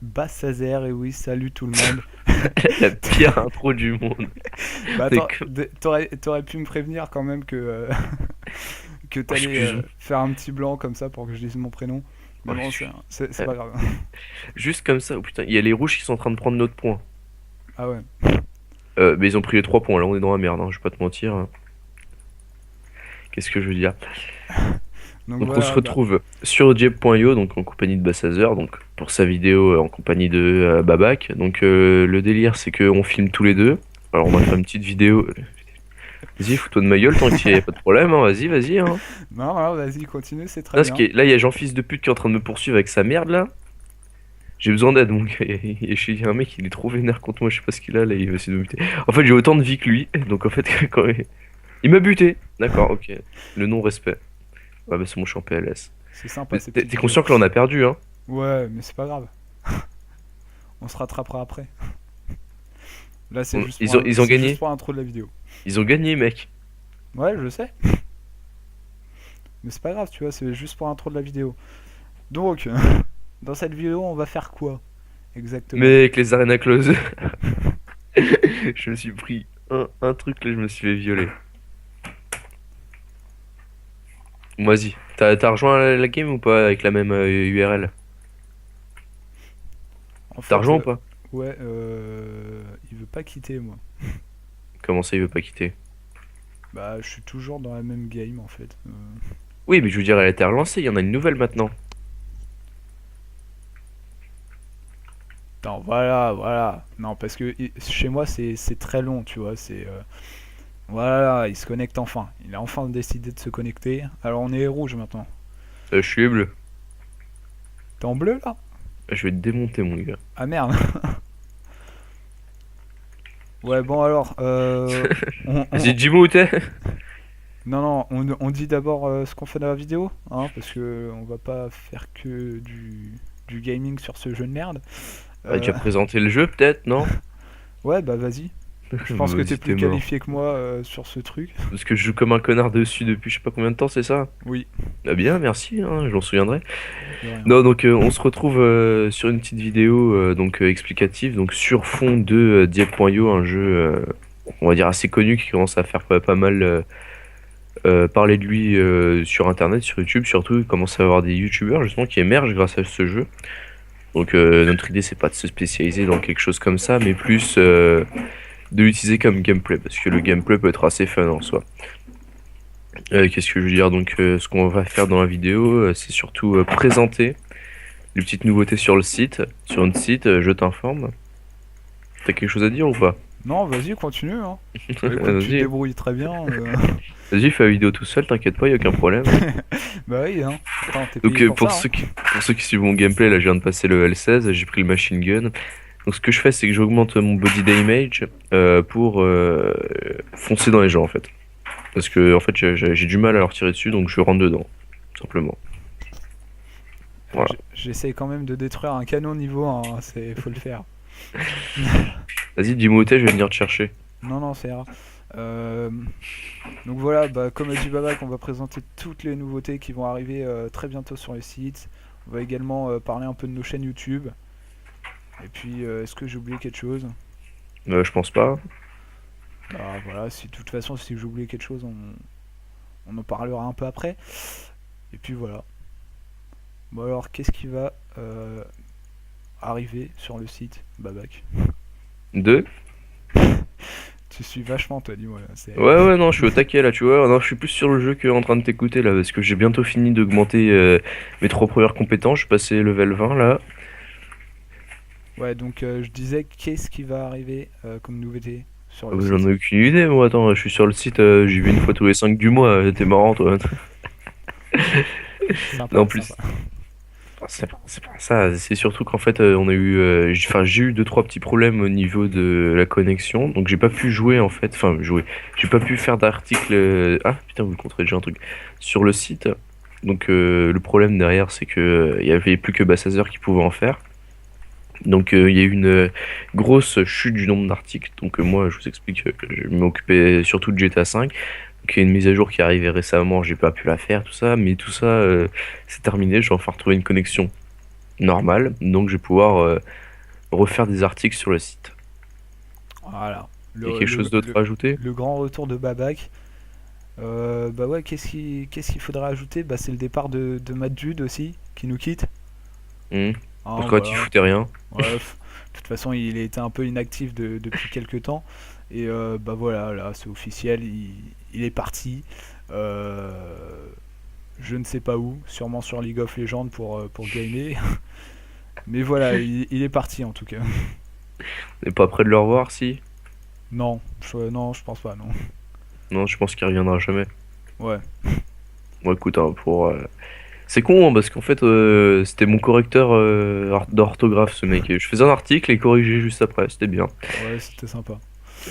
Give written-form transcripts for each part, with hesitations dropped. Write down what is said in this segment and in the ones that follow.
Bassazer, et oui, salut tout le monde. La pire intro du monde. Bah C'est attends, que- t'aurais pu me prévenir quand même que, que Oh, t'allais excuse-moi. faire un petit blanc comme ça pour que je dise mon prénom. Oh, Mais bon, excuse- c'est Euh, pas grave. Juste comme ça, oh putain, il y a les rouges qui sont en train de prendre notre point. Ah ouais. Mais ils ont pris les 3 points, là on est dans la merde, hein, je vais pas te mentir, hein. Qu'est-ce que je veux dire? Donc Donc on se voilà, bah. retrouve sur Jeb.io, donc en compagnie de Bassazer, donc pour sa vidéo en compagnie de Babac. Donc le délire c'est qu'on filme tous les deux. Alors on va faire une petite vidéo. Vas-y, fous-toi de ma gueule tant qu'il y a pas de problème, hein. Vas-y, vas-y, hein. Non, non, vas-y, continue, c'est très Là, bien. là, il y a Jean-Fils de pute qui est en train de me poursuivre avec sa merde là. J'ai besoin d'aide, mon gars. Il y a un mec, il est trop vénère contre moi, je sais pas ce qu'il a là, il va essayer de me buter. En fait, j'ai autant de vie que lui, donc en fait, quand il m'a buté. D'accord, ok. Le non-respect. Ouais, bah c'est bon, je suis en PLS. C'est sympa Mais ces T'es petites t'es vidéos. conscient que là, on a perdu, hein? Ouais, mais c'est pas grave. On se rattrapera après. Là, Ils ont c'est juste gagné. pour l'intro de la vidéo. Ils ont gagné, mec. Ouais, je sais. Mais c'est pas grave, tu vois, c'est juste pour l'intro de la vidéo. Donc, dans cette vidéo, on va faire quoi exactement? Mec, les arenas close. Je me suis pris un truc là, je me suis fait violer. Bon, vas-y. T'as rejoint la game ou pas avec la même URL? En T'as fait, rejoint ou pas? ouais, il veut pas quitter, moi. Comment ça, il veut pas quitter? Bah, je suis toujours dans la même game, en fait. Oui, mais je veux dire, elle a été relancée, il y en a une nouvelle maintenant. Attends, voilà, voilà. Non, parce que chez moi, c'est très long, tu vois. Voilà, il se connecte enfin. Il a enfin décidé de se connecter. Alors, on est rouge maintenant. Je suis bleu. T'es en bleu, là? Je vais te démonter, mon gars. Ah, merde. Ouais, bon, alors, Vas-y, dis-moi où t'es. non, non, on dit d'abord ce qu'on fait dans la vidéo, hein, parce que on va pas faire que du gaming sur ce jeu de merde. T'as Euh, déjà présenté le jeu, peut-être, non? ouais, bah vas-y. Je pense que t'es Vas-y, plus t'es mort. qualifié que moi sur ce truc. Parce que je joue comme un connard dessus depuis je sais pas combien de temps, c'est ça? Oui, Ah bien, merci, hein, je m'en souviendrai. de rien. Non, donc on se retrouve sur une petite vidéo explicative, donc sur fond de Diep.io, un jeu, on va dire assez connu qui commence à faire pas mal parler de lui sur Internet, sur YouTube, surtout il commence à y avoir des YouTubeurs justement qui émergent grâce à ce jeu. Donc notre idée c'est pas de se spécialiser dans quelque chose comme ça, mais plus de l'utiliser comme gameplay, parce que le gameplay peut être assez fun en soi. Qu'est-ce que je veux dire? Donc ce qu'on va faire dans la vidéo, c'est surtout présenter les petites nouveautés sur le site, sur notre site, je t'informe. T'as quelque chose à dire ou pas? Non, vas-y, continue. Hein. Bah, écoute, tu te Vas-y, débrouilles très bien. vas-y, fais la vidéo tout seul, t'inquiète pas, y a aucun problème. Bah oui, hein. Attends, t'es Donc payé pour ça. Hein. pour ceux qui suivent mon gameplay, là je viens de passer le L16, j'ai pris le machine gun. Donc ce que je fais, c'est que j'augmente mon body damage pour foncer dans les gens en fait. Parce que en fait j'ai du mal à leur tirer dessus, donc je rentre dedans, tout simplement. Voilà. J'essaie quand même de détruire un canon niveau 1, hein, faut le faire. Vas-y, dis-moi où t'es, je vais venir te chercher. Non, non, c'est rare. Euh, donc voilà, bah, comme a dit Babac, on va présenter toutes les nouveautés qui vont arriver très bientôt sur le site. On va également parler un peu de nos chaînes YouTube. Et puis, est-ce que j'ai oublié quelque chose? Je pense pas. Bah voilà, si de toute façon, si j'ai oublié quelque chose, on en parlera un peu après. Et puis voilà. Bon alors, qu'est-ce qui va arriver sur le site, Babac? Deux. Tu suis vachement, toi, dis-moi là. Ouais, non, je suis au taquet là, tu vois. Non, je suis plus sur le jeu qu'en train de t'écouter là, parce que j'ai bientôt fini d'augmenter mes 3 premières compétences. Je suis passé level 20 là. Ouais, donc je disais, qu'est-ce qui va arriver comme nouveauté sur Ah le bah, j'en site? ai aucune idée, moi. Attends, je suis sur le site, j'y vais une fois tous les 5 du mois. T'es marrant, toi. Non, en Sympa, plus, sympa. c'est pas ça. C'est surtout qu'en fait, on a eu, enfin, j'ai eu deux trois petits problèmes au niveau de la connexion, donc j'ai pas pu jouer en fait. Enfin, jouer. J'ai pas pu faire d'article. Ah putain, vous me contrez déjà un truc sur le site. Donc le problème derrière, c'est que il y avait plus que Bassazer qui pouvait en faire. Donc il y a eu une grosse chute du nombre d'articles. Donc moi, je vous explique, je m'occupais surtout de GTA 5. Donc il y a une mise à jour qui est arrivée récemment, j'ai pas pu la faire, tout ça, mais tout ça, c'est terminé, je vais enfin retrouver une connexion. normal, donc je vais pouvoir refaire des articles sur le site. Voilà. Il y a quelque chose d'autre à ajouter? Le grand retour de Babac. Bah ouais, qu'est-ce qu'il faudrait ajouter? Bah c'est le départ de Matt Jude aussi, qui nous quitte. Hmm. Hein, Pourquoi tu voilà. foutais rien? Ouais, de toute façon, il a été un peu inactif depuis quelques temps. Et bah voilà, là, c'est officiel, il est parti. Euh, je ne sais pas où, sûrement sur League of Legends pour gamer. Mais voilà, il est parti en tout cas. On n'est pas près de le revoir, si? Non, je pense pas, non. Non, je pense qu'il reviendra jamais. Ouais. Bon, écoute, hein, c'est con, hein, parce qu'en fait, c'était mon correcteur d'orthographe, ce mec. Je faisais un article et il corrigeait juste après, c'était bien. Ouais, c'était sympa.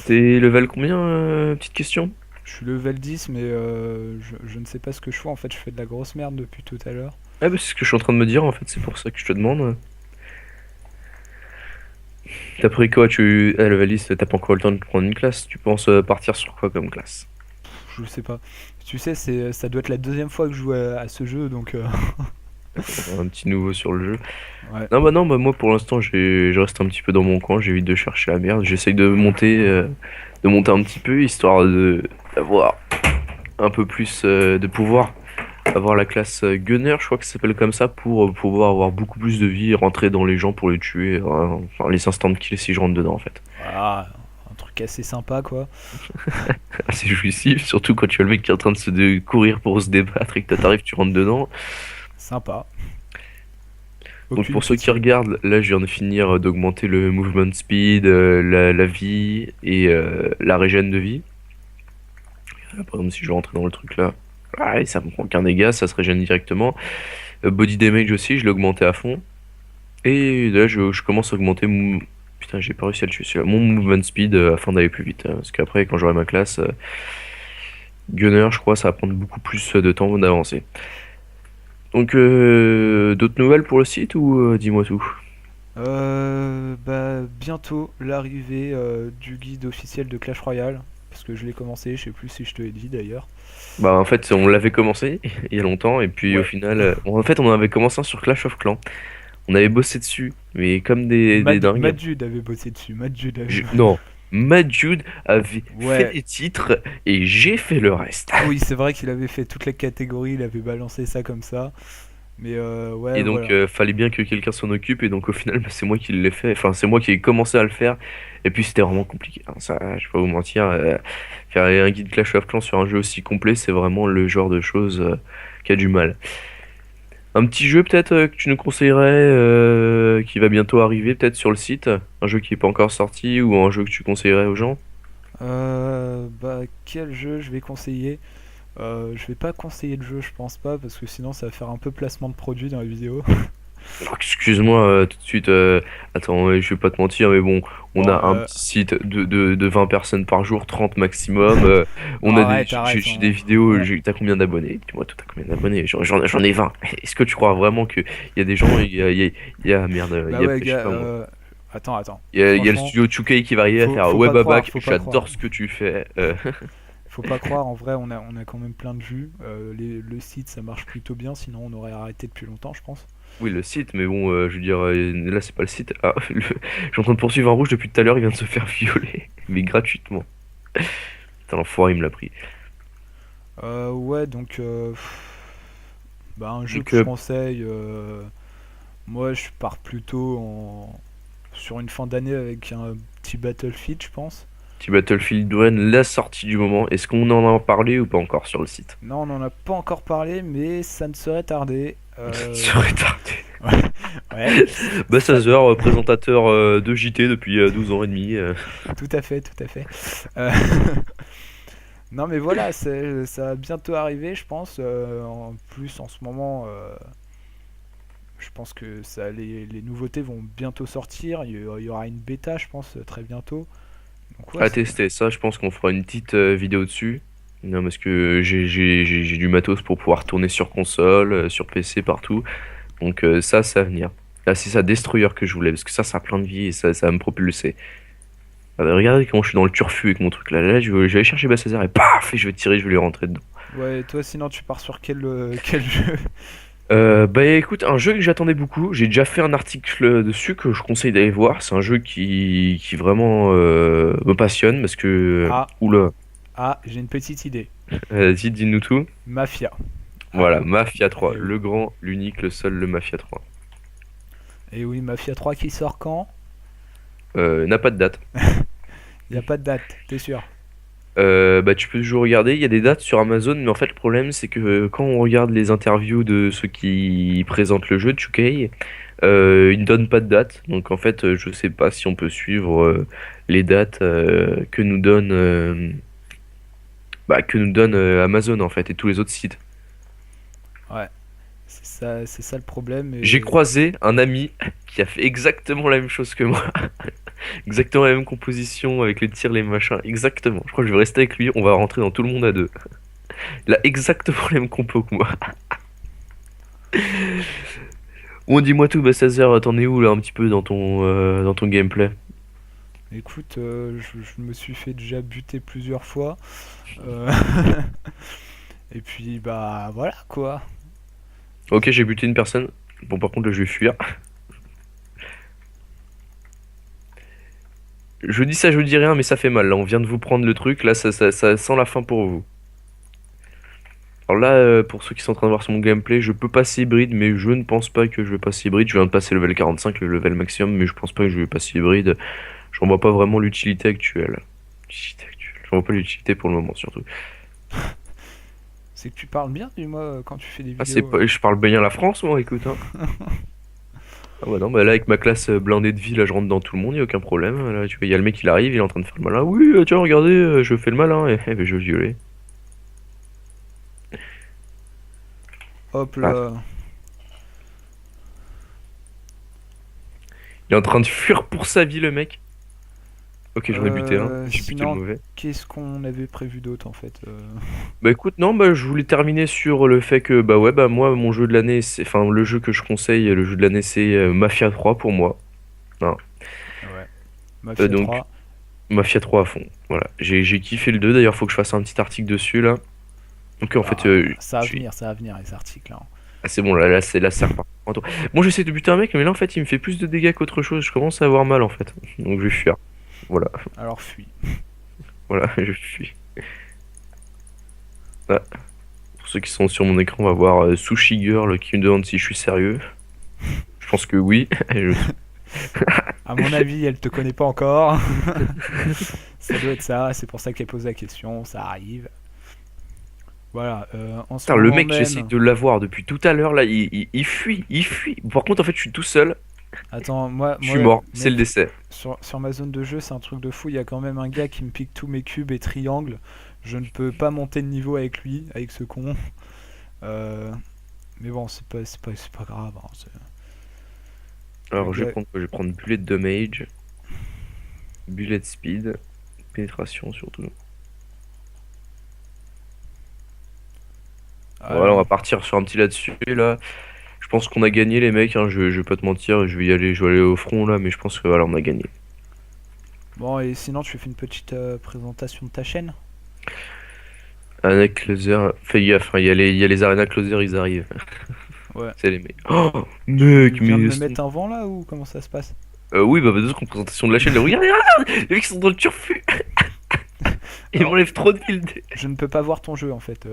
T'es level combien, petite question? Je suis level 10, mais je ne sais pas ce que je fais. En fait, je fais de la grosse merde depuis tout à l'heure. Ah bah c'est ce que je suis en train de me dire, en fait, c'est pour ça que je te demande. T'as pris quoi? Level 10, t'as pas encore eu le temps de prendre une classe. Tu penses partir sur quoi comme classe? Je sais pas. Tu sais, ça doit être la deuxième fois que je joue à ce jeu, donc Un petit nouveau sur le jeu. ouais. Non, bah moi pour l'instant je reste un petit peu dans mon coin, j'évite de chercher la merde, j'essaye de monter un petit peu histoire de d'avoir un peu plus de pouvoir, avoir la classe Gunner, je crois que ça s'appelle comme ça, pour pouvoir avoir beaucoup plus de vie, rentrer dans les gens pour les tuer, enfin les instant kills si je rentre dedans en fait. Voilà, un truc assez sympa, quoi. Assez jouissif, surtout quand tu as le mec qui est en train de courir pour se débattre et que toi t'arrives, tu rentres dedans. Sympa. Donc Aucune pour ceux qui pitié. regardent, là je viens de finir d'augmenter le movement speed, la vie et la régène de vie. Là, par exemple si je rentre dans le truc là, ouais, ça me prend aucun dégât, ça se régène directement. Body damage aussi, je l'ai augmenté à fond. Et là je commence à augmenter Putain, j'ai pas réussi à le tuer celui-là. Mon movement speed afin d'aller plus vite, hein. Parce qu'après quand j'aurai ma classe Gunner, je crois ça va prendre beaucoup plus de temps d'avancer. Donc d'autres nouvelles pour le site ou dis-moi tout? Bah, bientôt l'arrivée du guide officiel de Clash Royale. Parce que je l'ai commencé, je sais plus si je te l'ai dit d'ailleurs. Bah en fait on l'avait commencé il y a longtemps et puis au Ouais. final en fait on en avait commencé un sur Clash of Clans. On avait bossé dessus mais comme des dingues. Madjud avait bossé dessus. Madjud avait. Non, Majud avait fait Ouais. les titres et j'ai fait le reste. Ah oui, c'est vrai qu'il avait fait toutes les catégories, il avait balancé ça comme ça. Mais ouais, Et donc voilà. fallait bien que quelqu'un s'en occupe et donc au final bah, c'est moi qui l'ai fait. Enfin c'est moi qui ai commencé à le faire et puis c'était vraiment compliqué, hein. Ça je vais pas vous mentir, faire un guide Clash of Clans sur un jeu aussi complet c'est vraiment le genre de choses qui a du mal. Un petit jeu peut-être que tu nous conseillerais, qui va bientôt arriver peut-être sur le site, un jeu qui est pas encore sorti ou un jeu que tu conseillerais aux gens? Bah, quel jeu je vais conseiller? Je vais pas conseiller de jeu, je pense pas, parce que sinon ça va faire un peu placement de produit dans la vidéo. Alors, excuse-moi tout de suite, attends, je vais pas te mentir, mais bon, on Bon, a un petit site de 20 personnes par jour, 30 maximum. non, On a arrête, arrête. j'ai des vidéos, On- t'as combien d'abonnés? Dis-moi, toi, t'as combien d'abonnés? J'en ai 20. Est-ce que tu crois vraiment qu'il y a des gens, merde, Bah ouais, je sais gars, pas moi. attends. Il y a le Franchement, studio 2K qui va arriver à faire faut ouais pas croire, Babac, faut pas croire. j'adore ce que tu fais. Faut pas croire, en vrai, on a quand même plein de vues. Le site, ça marche plutôt bien, sinon on aurait arrêté depuis longtemps, je pense. Oui, le site, mais bon, je veux dire, là c'est pas le site. Ah, je suis en train de poursuivre un rouge depuis tout à l'heure, il vient de se faire violer, mais gratuitement. Putain, l'enfoiré, il me l'a pris. Ouais, donc, bah, un jeu Donc, que je conseille, moi je pars plutôt sur une fin d'année avec un petit Battlefield, je pense. petit Battlefield 1, la sortie du moment, est-ce qu'on en a parlé ou pas encore sur le site? Non, on n'en a pas encore parlé, mais ça ne serait tardé. Serait tardé. Ouais, Bah, ça, 16h, présentateur de JT depuis 12 ans et demi. tout à fait, tout à fait. Euh, non, mais voilà, ça va bientôt arriver, je pense. En plus, en ce moment, je pense que les nouveautés vont bientôt sortir. Il y aura une bêta, je pense, très bientôt. Donc ouais, À tester, ça, je pense qu'on fera une petite vidéo dessus. Non, parce que j'ai du matos pour pouvoir tourner sur console, sur PC, partout. Donc ça, c'est à venir. Là, c'est ça, Destroyer que je voulais, parce que ça a plein de vie et ça va me propulser. Ah bah, regardez comment je suis dans le turfu avec mon truc là. Là, je vais aller chercher Bassazar et paf, et je vais tirer, je vais lui rentrer dedans. ouais. Et toi, sinon, tu pars sur quel jeu? Bah écoute, un jeu que j'attendais beaucoup, j'ai déjà fait un article dessus que je conseille d'aller voir. C'est un jeu qui vraiment me passionne parce que... Ah, Oula, j'ai une petite idée. vas-y, dis-nous tout. Mafia. Voilà, Allô. Mafia 3, Eh oui. le grand, l'unique, le seul, le Mafia 3. Et oui, Mafia 3 qui sort quand? N'a pas de date. Il n'y a pas de date, t'es sûr? Bah tu peux toujours regarder, il y a des dates sur Amazon, mais en fait le problème c'est que quand on regarde les interviews de ceux qui présentent le jeu de 2K, ils ne donnent pas de date. Donc en fait je sais pas si on peut suivre les dates que nous donne Amazon en fait et tous les autres sites. Ouais, c'est ça le problème. J'ai Et croisé un ami qui a fait exactement la même chose que moi, exactement la même composition avec les tirs, les machins, exactement. Je crois que je vais rester avec lui, on va rentrer dans tout le monde à deux. Il a exactement les mêmes compos que moi. Bon, dis-moi tout, Bastazer, t'en es où là un petit peu dans ton gameplay? écoute, je me suis fait déjà buter plusieurs fois. Euh, Et puis, bah voilà quoi. Ok, j'ai buté une personne. Bon, par contre, là, je vais fuir. Je dis ça, je dis rien, mais ça fait mal. Là, on vient de vous prendre le truc. Là, ça sent la fin pour vous. Alors là, pour ceux qui sont en train de voir sur mon gameplay, je peux passer hybride, mais je ne pense pas que je vais passer hybride. Je viens de passer level 45, le level maximum, mais je pense pas que je vais passer hybride. J'en vois pas vraiment l'utilité actuelle. L'utilité actuelle. J'en vois pas l'utilité pour le moment, surtout. C'est que tu parles bien, dis-moi, quand tu fais des Ah, c'est vidéos. pas... Je parle bien la France, moi, écoute, hein. Ah bah non, bah là avec ma classe blindée de vie, là je rentre dans tout le monde, y a aucun problème. Là tu vois, y a le mec il arrive, il est en train de faire le malin. Oui, tiens, regardez, je fais le malin, et ben, je vais violer. Hop Ah, là. il est en train de fuir pour sa vie le mec. Ok, j'en ai buté un, j'ai buté le Sinon, mauvais. qu'est-ce qu'on avait prévu d'autre en fait? Bah écoute, non, bah je voulais terminer sur le fait que, bah ouais, bah moi, mon jeu de l'année, enfin le jeu que je conseille, le jeu de l'année c'est Mafia 3 pour moi. Hein. Ouais. Mafia Donc, 3. Mafia 3 à fond. Voilà, j'ai kiffé le 2 d'ailleurs, faut que je fasse un petit article dessus là. Donc en fait, Ah, ça va venir les articles, hein. ah, c'est bon, là, ça repart. Moi, j'essaie de buter un mec, mais là, en fait, il me fait plus de dégâts qu'autre chose. Je commence à avoir mal, en fait. Donc, je vais fuir. Voilà, Alors fuis. voilà, je fuis. Ah, pour ceux qui sont sur mon écran, on va voir Sushi Girl qui me demande si je suis sérieux. Je pense que oui. À mon avis, elle te connaît pas encore. Ça doit être ça, c'est pour ça qu'elle pose la question, ça arrive. Voilà, en ce Putain, le moment mec, j'essaie même. de l'avoir depuis tout à l'heure, là, il fuit, il fuit. Par contre, en fait, je suis tout seul. Attends, Je suis mort, c'est le mec, décès. sur ma zone de jeu, c'est un truc de fou. Il y a quand même un gars qui me pique tous mes cubes et triangles. Je ne peux pas monter de niveau avec lui, avec ce con. Euh, mais bon, c'est pas grave, hein, le Alors, je vais gars. prendre quoi? Je vais prendre Bullet Damage, Bullet Speed, Pénétration surtout. Voilà, on Alors, va partir sur un petit là-dessus, là. Je pense qu'on a gagné les mecs, hein, je vais pas te mentir, je vais y aller, je vais aller au front là, mais je pense que voilà, on a gagné. bon, et sinon, tu fais une petite présentation de ta chaîne? Arena Closer, fais gaffe, hein, il y a les Arena Closer, ils arrivent. Ouais. C'est les mecs. Oh, Tu mec, viens de mais me mettre un vent là ou comment ça se passe? oui, bah, deux secondes, présentation de la chaîne, là, regardez, regarde, les mecs sont dans le turfu, ils Alors, m'enlèvent trop de build. je ne peux pas voir ton jeu en fait.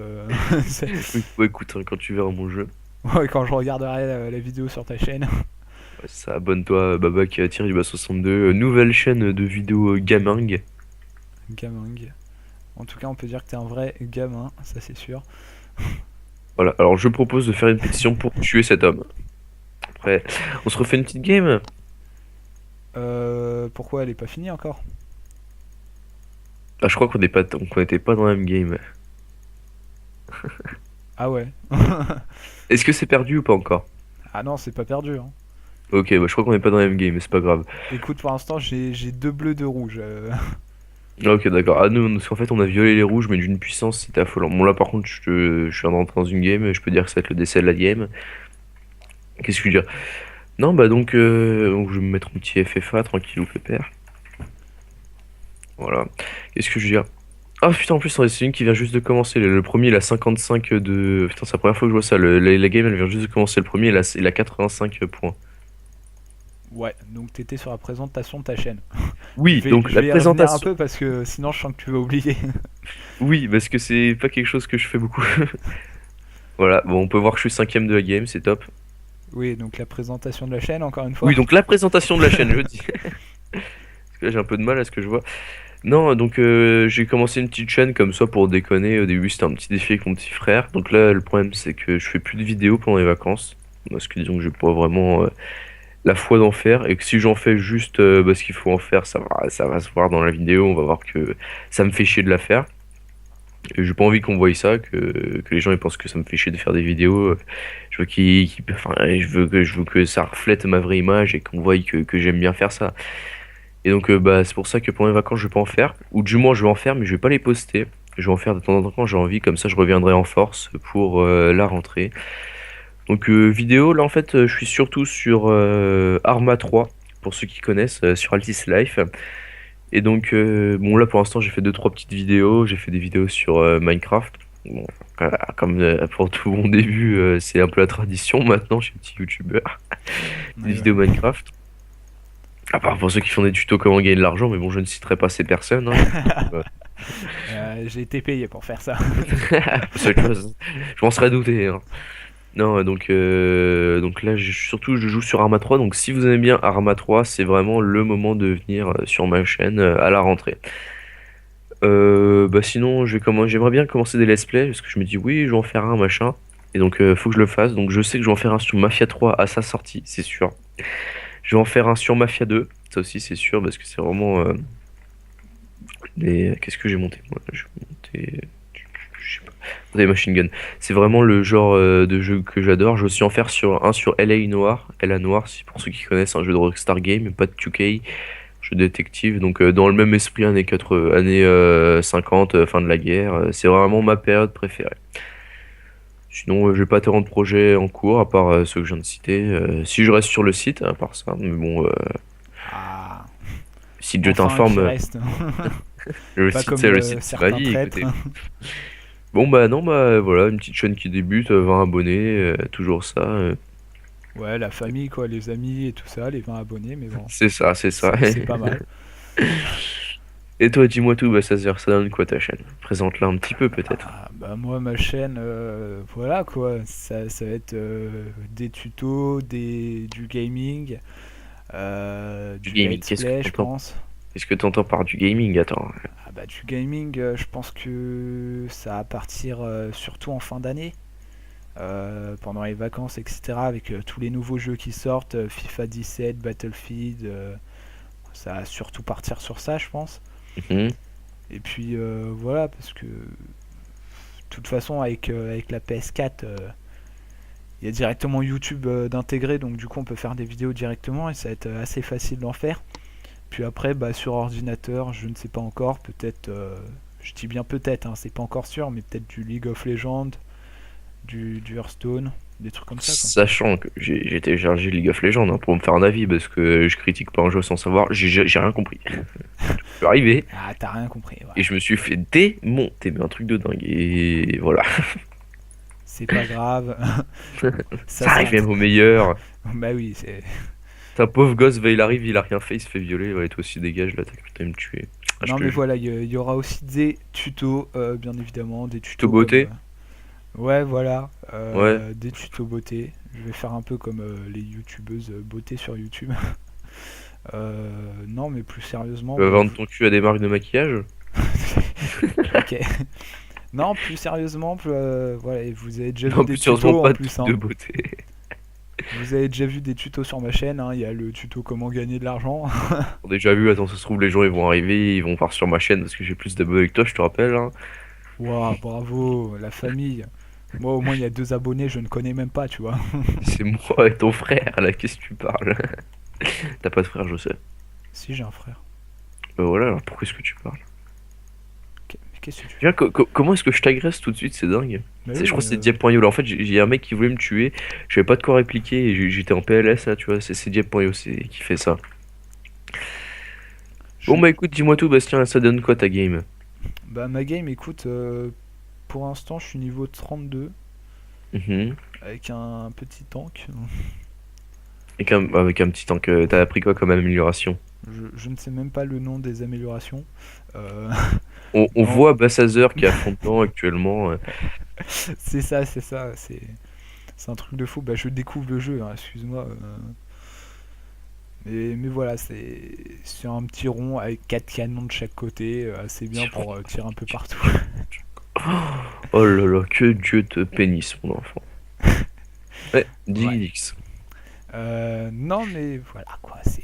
Oui, bah, écoute, hein, quand tu verras mon jeu, Ouais, quand je regarderai la vidéo sur ta chaîne. ouais, ça, abonne-toi, Baba qui a tiré du bas 62, nouvelle chaîne de vidéos gaming. Gaming. En tout cas, on peut dire que t'es un vrai gamin, ça c'est sûr. Voilà, alors je propose de faire une pétition pour tuer cet homme. Après, on se refait une petite game. Pourquoi elle est pas finie encore? Ah, je crois qu'on était pas dans la même game. Ah ouais. Est-ce que c'est perdu ou pas encore? Ah non, c'est pas perdu, hein. Ok, bah, je crois qu'on est pas dans la même game, mais c'est pas grave. Écoute, pour l'instant, j'ai deux bleus, deux rouges. Ah, ok, d'accord. Ah, nous, parce qu'en fait, on a violé les rouges, mais d'une puissance, c'était affolant. Bon, là, par contre, je suis en rentré dans une game, je peux dire que ça va être le décès de la game. Qu'est-ce que je veux dire? Non, bah, donc, je vais me mettre un petit FFA, tranquille ou pépère. Voilà. Qu'est-ce que je veux dire? Ah putain, en plus, c'est une qui vient juste de commencer. Le premier, il a 55 de. Putain, c'est la première fois que je vois ça. La game, elle vient juste de commencer. Le premier, il a 85 points. Ouais, donc t'étais sur la présentation de ta chaîne. Oui, donc Je la vais y revenir un présentation. peu parce que sinon je sens que tu vas oublier. Oui, parce que c'est pas quelque chose que je fais beaucoup. Voilà, bon, on peut voir que je suis cinquième de la game, c'est top. Oui, donc la présentation de la chaîne, encore une Oui, fois. donc la présentation de la chaîne, je dis. Parce que là, j'ai un peu de mal à ce que je vois. Non, donc j'ai commencé une petite chaîne comme ça pour déconner. Au début, c'était un petit défi avec mon petit frère. Donc là, le problème, c'est que je fais plus de vidéos pendant les vacances. Parce que disons que j'ai pas vraiment la foi d'en faire. Et que si j'en fais juste parce qu'il faut en faire, ça va se voir dans la vidéo. On va voir que ça me fait chier de la faire. Et j'ai pas envie qu'on voie ça, que les gens ils pensent que ça me fait chier de faire des vidéos. Je veux enfin, je veux que ça reflète ma vraie image et qu'on voie que j'aime bien faire ça. Et donc, bah, c'est pour ça que pendant les vacances, je vais pas en faire. Ou du moins, je vais en faire, mais je vais pas les poster. Je vais en faire de temps en temps quand j'ai envie. Comme ça, je reviendrai en force pour la rentrée. Donc, vidéo, là, en fait, je suis surtout sur Arma 3, pour ceux qui connaissent, sur Altis Life. Et donc, bon, là, pour l'instant, j'ai fait deux trois petites vidéos. J'ai fait des vidéos sur Minecraft. Bon, comme pour tout mon début, c'est un peu la tradition maintenant chez les petits youtubeurs. Des Ouais, ouais. vidéos Minecraft. À part pour ceux qui font des tutos comment gagner de l'argent, mais bon, je ne citerai pas ces personnes, hein. J'ai été payé pour faire ça. C'est autre chose. Je m'en serais douté, hein. Non, donc là, surtout, je joue sur Arma 3. Donc, si vous aimez bien Arma 3, c'est vraiment le moment de venir sur ma chaîne à la rentrée. Bah sinon, j'aimerais bien commencer des let's play parce que je me dis oui, je vais en faire un machin. Et donc, faut que je le fasse. Donc, je sais que je vais en faire un sur Mafia 3 à sa sortie, c'est sûr. Je vais en faire un sur Mafia 2, ça aussi, c'est sûr, parce que c'est vraiment qu'est-ce que j'ai monté moi? J'ai monté. Je sais pas. Des machine gun. C'est vraiment le genre de jeu que j'adore. Je vais aussi en faire sur un sur LA Noir. LA Noir, si pour ceux qui connaissent, un jeu de Rockstar Game, pas de 2K, jeu détective. Donc dans le même esprit, années 50, fin de la guerre. C'est vraiment ma période préférée. Sinon, j'ai pas tellement de projets en cours, à part ceux que je viens de citer. Si je reste sur le site, à part ça, mais bon, Ah, si je enfin qui t'informe, reste. le Pas site, comme c'est le site, c'est ma certains vie, traîtres. écoutez. Bon bah non bah voilà une petite chaîne qui débute 20 abonnés toujours ça Ouais, la famille, quoi, les amis et tout ça, les 20 abonnés, mais bon, c'est ça. c'est pas mal. Et toi dis-moi tout bah ça donne quoi ta chaîne, présente-la un petit peu peut-être. Ah, bah moi, ma chaîne, voilà quoi, ça va être des tutos, du gaming, Du du gaming, let's play, je pense. qu'est-ce que t'entends par du gaming? Attends. Ah bah du gaming, je pense que ça va partir surtout en fin d'année, pendant les vacances, etc. Avec tous les nouveaux jeux qui sortent, FIFA 17, Battlefield, ça va surtout partir sur ça, je pense. Mhm. Et puis voilà, parce que de toute façon, avec la PS4, il y a directement YouTube d'intégrer, donc du coup, on peut faire des vidéos directement et ça va être assez facile d'en faire. Puis après, bah, sur ordinateur, je ne sais pas encore, peut-être, je dis bien peut-être, hein, c'est pas encore sûr, mais peut-être du League of Legends, du Hearthstone, des trucs comme ça, quoi. Sachant que j'ai téléchargé League of Legends hein, pour me faire un avis parce que je critique pas un jeu sans savoir, j'ai rien compris. Je suis arrivé Ah, t'as rien compris, ouais. et je me suis fait démonter mais un truc de dingue et voilà. C'est pas grave. Ça, Ça c'est arrive un même au meilleur. Bah oui, c'est. T'as un pauvre gosse, bah, il arrive, il a rien fait, il se fait violer. Ouais, toi aussi, dégage, là, t'as cru que t'allais me tuer. Ah, je Non, te mais jure. voilà, il y aura aussi des tutos, bien évidemment, des Te tutos comme. beauté? Ouais, voilà, Ouais. des tutos beauté. Je vais faire un peu comme les youtubeuses beauté sur YouTube. Non, mais plus Tu sérieusement, vas bah, vendre ton cul à des marques de maquillage? ok. Non, plus sérieusement, voilà, et vous avez déjà vu Non, des plus sérieusement, tutos en pas de plus, trucs hein. de beauté. Vous avez déjà vu des tutos sur ma chaîne, hein. Il y a le tuto comment gagner de l'argent. On a déjà vu, attends, ça se trouve, les gens ils vont arriver, ils vont voir sur ma chaîne parce que j'ai plus d'abonnés que toi, je te rappelle, hein. Waouh, bravo, la famille. Moi, au moins, il y a 2 abonnés, je ne connais même pas, tu vois. C'est moi et ton frère, là, qu'est-ce que tu parles? T'as pas de frère, je sais. Si, j'ai un frère. Bah voilà, alors pourquoi est-ce que tu parles? Mais qu'est-ce que tu Viens, veux? comment est-ce que je t'agresse tout de suite, c'est dingue. Bah Je oui, crois que c'est Diep.io là. En fait, j'ai un mec qui voulait me tuer, je savais pas de quoi répliquer et j'étais en PLS là, tu vois. C'est Diep.io qui fait ça. je, Bon bah écoute, dis-moi tout, Bastien, ça donne quoi ta game? Bah ma game, écoute, pour l'instant je suis niveau 32 Mhm. avec un petit tank. Avec un petit tank, t'as appris quoi comme amélioration? Je ne sais même pas le nom des améliorations. Euh, On non, voit Bassazeur qui est à fond dedans actuellement. c'est ça, c'est un truc de fou. Bah je découvre le jeu, hein, excuse-moi. Mais voilà, c'est un petit rond avec 4 canons de chaque côté, assez bien pour tirer un peu partout. Oh là là, que Dieu te pénisse, mon enfant. Ouais, Ouais. 10x. Non mais voilà quoi, c'est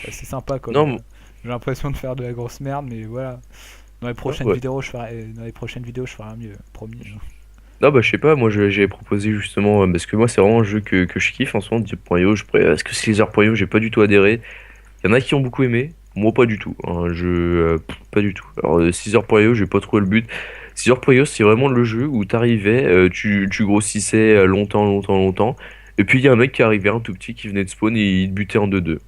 assez sympa comme. Non, J'ai l'impression de faire de la grosse merde, mais voilà. ouais. Dans les prochaines vidéos, je ferai mieux, promis. Non, bah, je sais pas, moi j'avais proposé justement, parce que moi c'est vraiment un jeu que je kiffe en ce moment, Diep.io, parce que Slither.io, j'ai pas du tout adhéré. Il y en a qui ont beaucoup aimé, moi pas du tout. Un jeu, pas du tout. Alors, Slither.io, j'ai pas trouvé le but. Slither.io, c'est vraiment le jeu où t'arrivais, tu grossissais longtemps, longtemps, longtemps, et puis il y a un mec qui arrivait, un tout petit, qui venait de spawn et il te butait en 2-2.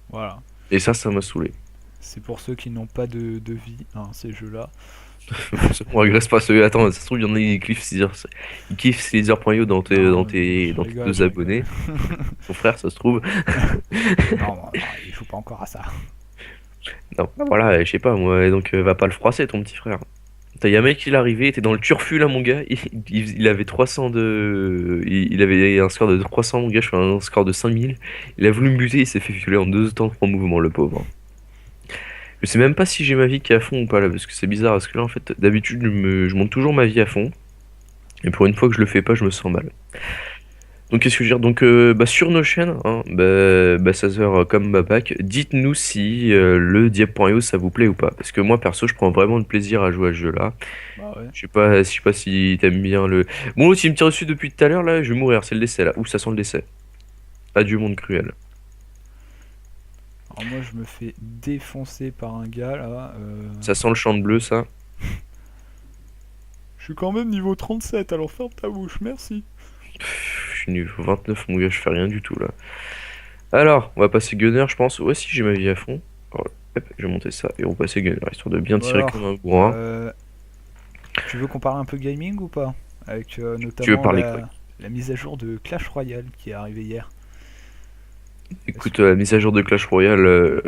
Voilà. Et ça m'a saoulé. C'est pour ceux qui n'ont pas de vie, hein, ces jeux-là. On regresse pas celui. Attends, ça se trouve, il y en a qui kiffent Slither.io Non, je dans tes rigole, deux je rigole. abonnés. Ton frère, ça se trouve. Non, non, il joue pas encore à ça. Non, bah voilà, je sais pas, moi, donc va pas le froisser, ton petit frère. T'as y a un mec, il est arrivé, il était dans le turfu là, mon gars. Il avait 300 de. Il avait un score de 300, mon gars, je fais un score de 5000. Il a voulu me buter, il s'est fait violer en deux temps, trois mouvements, le pauvre. Je sais même pas si j'ai ma vie qui est à fond ou pas là, parce que c'est bizarre, parce que là, en fait, d'habitude, je monte toujours ma vie à fond. Et pour une fois que je le fais pas, je me sens mal. Donc qu'est-ce que je veux dire? Donc bah, sur nos chaînes, hein, bah, Sazer comme Bapak, dites-nous si le Diep.io ça vous plaît ou pas. Parce que moi perso je prends vraiment de plaisir à jouer à ce jeu-là. Bah ouais. Je sais pas si t'aimes bien le. Bon l'autre il me tire dessus depuis tout à l'heure là, je vais mourir, c'est le décès là. Ouh ça sent le décès. Adieu monde cruel. Alors moi, je me fais défoncer par un gars là. Ça sent le champ de bleu ça. Je suis quand même niveau 37, alors ferme ta bouche, merci. Je suis niveau 29 mon gars, je fais rien du tout là. Alors, on va passer gunner je pense. Ouais si j'ai ma vie à fond. Alors, hop, je vais monter ça et on va passer gunner, histoire de bien Bon tirer comme alors, un bourrin. tu veux qu'on parle un peu gaming ou pas? Avec Tu veux notamment parler quoi? la mise à jour de Clash Royale qui est arrivée hier. Est-ce Écoute, la mise à jour de Clash Royale,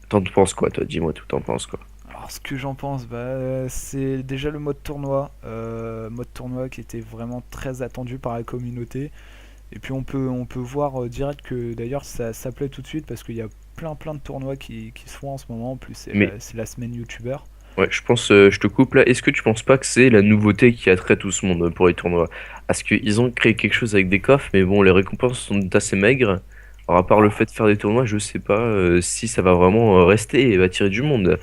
t'en penses quoi, toi? Dis-moi tout, t'en penses quoi? Alors, ce que j'en pense, bah, c'est déjà le mode tournoi qui était vraiment très attendu par la communauté. Et puis on peut voir direct que d'ailleurs ça plaît tout de suite parce qu'il y a plein de tournois qui se font en ce moment. En plus, Mais c'est la semaine youtubeur. ouais, je pense, je te coupe là. Est-ce que tu penses pas que c'est la nouveauté qui attrait tout ce monde pour les tournois? Parce qu'ils ont créé quelque chose avec des coffres, mais bon, les récompenses sont assez maigres. Alors, à part le fait de faire des tournois, je sais pas si ça va vraiment rester et attirer du monde.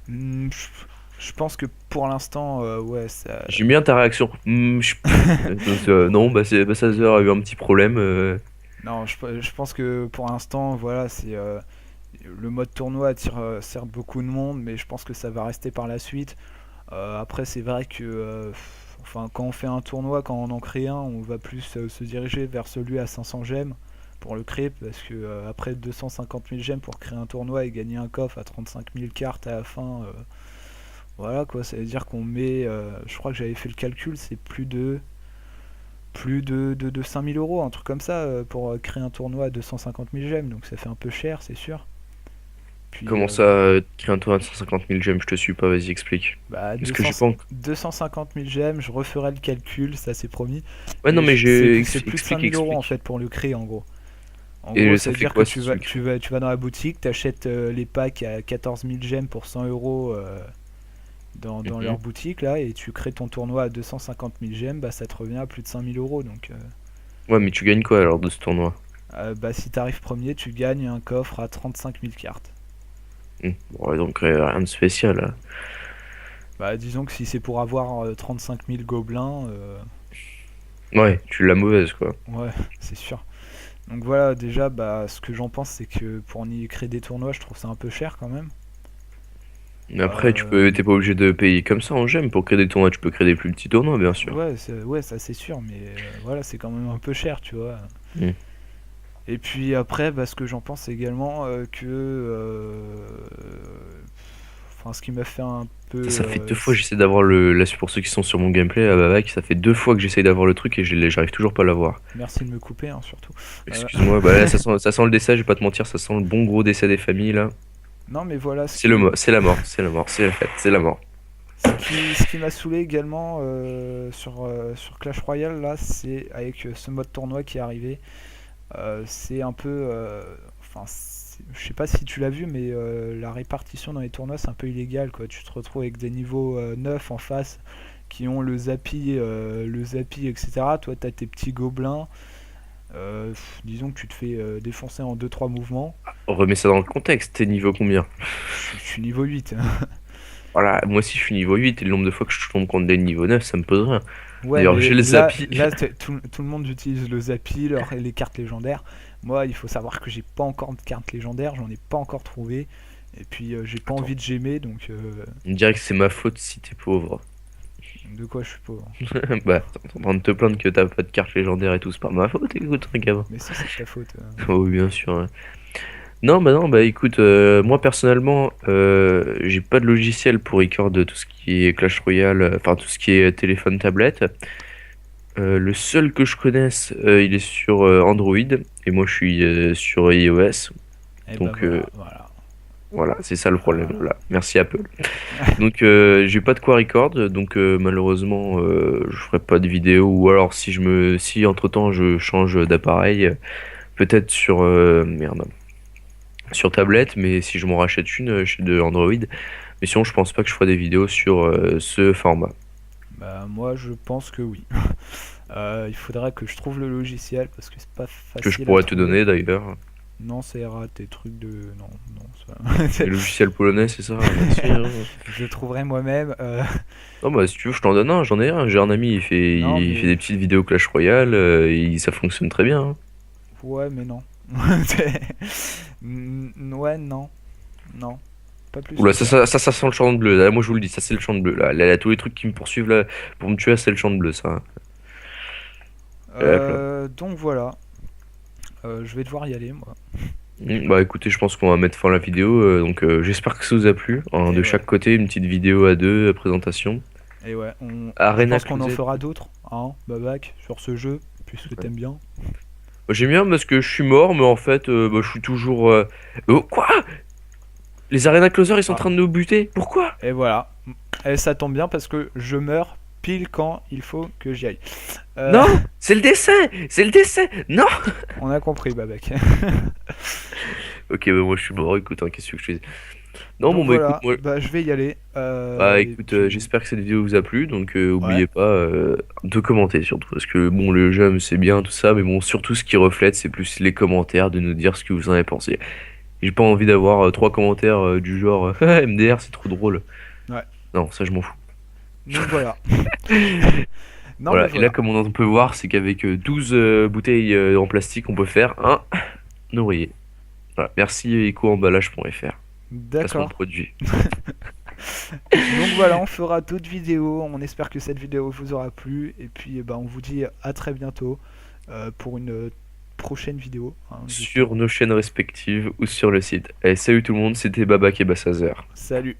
Hmm, je pense que pour l'instant, ouais, ça. J'aime bien ta réaction. Non, bah, Sazer a eu un petit problème. Non, je pense que pour l'instant, voilà, c'est le mode tournoi attire certes beaucoup de monde, mais je pense que ça va rester par la suite. Après, c'est vrai que enfin, quand on fait un tournoi, quand on en crée un, on va plus se diriger vers celui à 500 gemmes pour le créer, parce que après 250 000 gemmes pour créer un tournoi et gagner un coffre à 35 000 cartes à la fin, voilà quoi, ça veut dire qu'on met, je crois que j'avais fait le calcul, c'est plus de 5000 euros, un truc comme ça, pour créer un tournoi à 250 000 gemmes, donc ça fait un peu cher, c'est sûr. Puis Comment ça, créer un tournoi de 150 000 gemmes? Je te suis pas, vas-y, explique. bah, Parce que j'ai pas. 250 000 gemmes, je referai le calcul, ça c'est promis. Ouais, non, Mais mais c'est plus de explique, 5000 euros en explique. fait pour le créer en gros. En gros, Et ça ça veut fait dire que quoi si tu le tu vas dans la boutique, t'achètes les packs à 14 000 gemmes pour 100 euros dans leur Mhm. boutique là, et tu crées ton tournoi à 250 000 gemmes, bah ça te revient à plus de 5000 euros. Donc, Ouais, mais tu gagnes quoi alors de ce tournoi? bah si t'arrives premier, tu gagnes un coffre à 35 000 cartes. Ouais, donc rien de spécial, là. Bah disons que si c'est pour avoir 35 000 gobelins, Ouais, tu l'as mauvaise, quoi. ouais, c'est sûr. Donc voilà, déjà, bah, ce que j'en pense, c'est que pour y créer des tournois, je trouve ça un peu cher quand même. Mais après, Euh, t'es pas obligé de payer comme ça en gemmes pour créer des tournois. Tu peux créer des plus petits tournois, bien sûr. ouais, ouais, ça c'est sûr, mais voilà, c'est quand même un peu cher, tu vois. Mm. Et puis après, bah, ce que j'en pense c'est également que, enfin, ce qui m'a fait un peu. Ça fait 2 fois que j'essaie d'avoir le. Là, pour ceux qui sont sur mon gameplay, à Babac, ça fait 2 fois que j'essaie d'avoir le truc et j'arrive toujours pas à l'avoir. Merci de me couper, hein, surtout. Euh, Excuse-moi, bah là, ça sent le décès, je vais pas te mentir, ça sent le bon gros décès des familles là. Non, mais voilà, C'est la mort, c'est la mort, c'est la fête, c'est la mort. ce qui m'a saoulé également sur Clash Royale, là, c'est avec ce mode tournoi qui est arrivé. C'est un peu. Enfin, je sais pas si tu l'as vu, mais la répartition dans les tournois, c'est un peu illégal, quoi. Tu te retrouves avec des niveaux 9 en face qui ont le Zappy, etc. Toi, t'as tes petits gobelins. Disons que tu te fais défoncer en deux trois mouvements. On remet ça dans le contexte, t'es niveau combien? Je suis niveau 8. Voilà, moi aussi je suis niveau 8 et le nombre de fois que je tombe contre des niveaux 9, ça me pose rien. Ouais, D'ailleurs, mais j'ai le Zappy. tout le monde utilise le Zappy, les cartes légendaires. Moi, il faut savoir que j'ai pas encore de cartes légendaires, j'en ai pas encore trouvé. Et puis, j'ai pas Attends, envie de gémer, donc on dirait que c'est ma faute si t'es pauvre. de quoi je suis pauvre. Bah, t'es en train de te plaindre que t'as pas de carte légendaire et tout, c'est pas ma faute, écoute, un gamin. Mais si, c'est de ta faute. Oh, oui, bien sûr, ouais. Non, bah écoute, moi personnellement, j'ai pas de logiciel pour record tout ce qui est Clash Royale, enfin tout ce qui est téléphone, tablette. Le seul que je connaisse, il est sur Android et moi je suis sur iOS. Et bah Donc voilà, voilà. voilà, c'est ça le problème. Voilà. Voilà. Merci Apple. Donc j'ai pas de quoi record, donc malheureusement je ferai pas de vidéo ou alors si entre-temps je change d'appareil, peut-être sur merde, sur tablette, mais si je m'en rachète une de Android, mais sinon je pense pas que je ferai des vidéos sur ce format. Bah, moi, je pense que oui. Il faudrait que je trouve le logiciel parce que c'est pas Que je facile à pourrais te trouver. donner d'ailleurs. Non, ça ira, tes trucs de. Non, non, ça. Les logiciels polonais, c'est ça? Merci, hein. Je le trouverai moi-même. Non, bah, si tu veux, je t'en donne un, j'en ai un. J'ai un ami, Non, il fait mais. des petites vidéos Clash Royale, ça fonctionne très bien, hein. Ouais, mais non. Ouais, non. Non. Pas plus Oula, que ça. ça sent le champ de bleu. Là, moi, je vous le dis, ça, c'est le champ de bleu. Là, tous les trucs qui me poursuivent là, pour me tuer, c'est le champ de bleu, ça, hein. Hop là. Donc voilà. Je vais devoir y aller, moi. Bah, écoutez, je pense qu'on va mettre fin à la vidéo. Donc, j'espère que ça vous a plu, hein, Et de ouais. chaque côté, une petite vidéo à deux, présentation. Et ouais. Je Arena pense qu'on en Closet. fera d'autres, hein, Babac, sur ce jeu, puisque Ouais. t'aimes bien. Bah, j'aime bien parce que je suis mort, mais en fait, bah, je suis toujours. Oh, quoi? Les Arena Closer, ils sont en Ah. train de nous buter? Pourquoi? Et voilà. Et ça tombe bien parce que je meurs pile quand il faut que j'y aille. Euh, Non, c'est le décès! C'est le décès! Non! on a compris, Babac. Ok, bah moi je suis mort, écoute, hein, qu'est-ce que je fais? Non, bon, Donc bah écoute, voilà, moi. bah, je vais y aller. Bah Et écoute, puis, j'espère que cette vidéo vous a plu, donc ouais. oubliez pas de commenter surtout, parce que bon, le jeu c'est bien tout ça, mais bon, surtout ce qui reflète, c'est plus les commentaires, de nous dire ce que vous en avez pensé. J'ai pas envie d'avoir 3 commentaires du genre MDR, c'est trop drôle. Ouais. Non, ça je m'en fous. Donc voilà. Non, mais Voilà, et là, voilà. comme on peut voir, c'est qu'avec 12 bouteilles en plastique, on peut faire un oreiller. Voilà, merci ecoemballage.fr, placement de D'accord. produit. Donc voilà, on fera d'autres vidéos. On espère que cette vidéo vous aura plu. Et puis, bah, on vous dit à très bientôt pour une prochaine vidéo, hein, Sur justement. nos chaînes respectives ou sur le site. Et salut tout le monde, c'était Babac et Bassazeur. Salut.